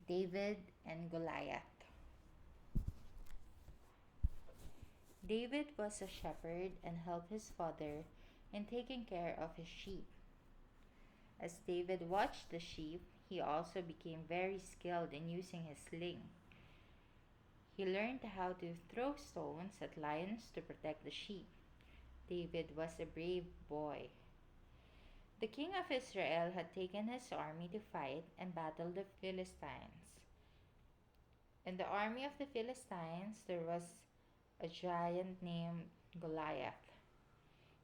David and Goliath. David was a shepherd and helped his father in taking care of his sheep. As David watched the sheep, he also became very skilled in using his sling. He learned how to throw stones at lions to protect the sheep. David was a brave boy. The king of Israel had taken his army to fight and battle the Philistines. In the army of the Philistines, there was a giant named Goliath.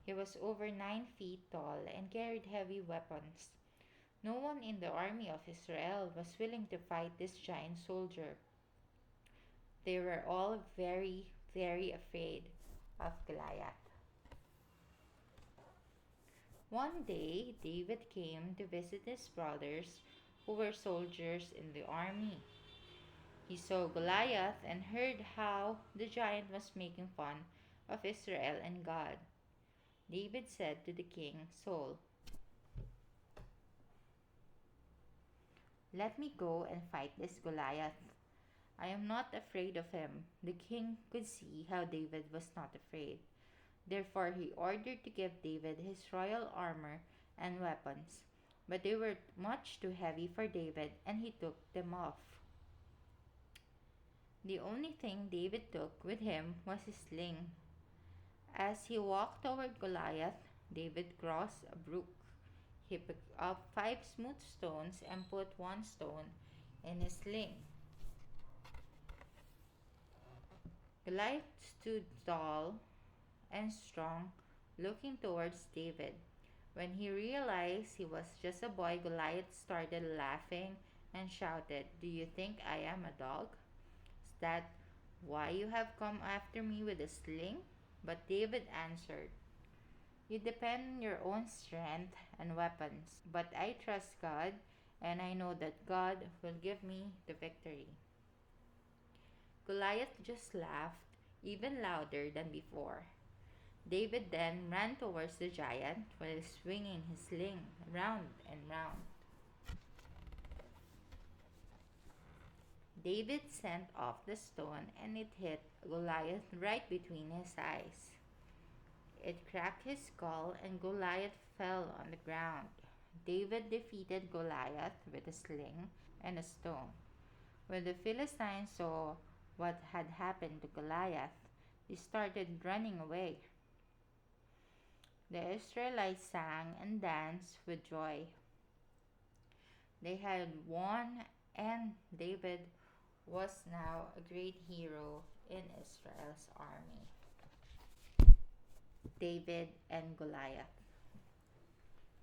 He was over 9 feet tall and carried heavy weapons. No one in the army of Israel was willing to fight this giant soldier. They were all very, very afraid of Goliath. One day, David came to visit his brothers who were soldiers in the army. He saw Goliath and heard how the giant was making fun of Israel and God. David said to the king, Saul, "Let me go and fight this Goliath. I am not afraid of him." The king could see how David was not afraid. Therefore, he ordered to give David his royal armor and weapons. But they were much too heavy for David, and he took them off. The only thing David took with him was his sling. As he walked toward Goliath, David crossed a brook. He picked up 5 smooth stones and put one stone in his sling. Goliath stood tall and strong, looking towards David. When he realized he was just a boy, Goliath started laughing and shouted, "Do you think I am a dog? Is that why you have come after me with a sling?" But David answered, "You depend on your own strength and weapons, but I trust God, and I know that God will give me the victory." Goliath just laughed even louder than before. David then ran towards the giant while swinging his sling round and round. David sent off the stone and it hit Goliath right between his eyes. It cracked his skull and Goliath fell on the ground. David defeated Goliath with a sling and a stone. When the Philistines saw what had happened to Goliath, they started running away. The Israelites sang and danced with joy. They had won, and David was now a great hero in Israel's army. David and Goliath.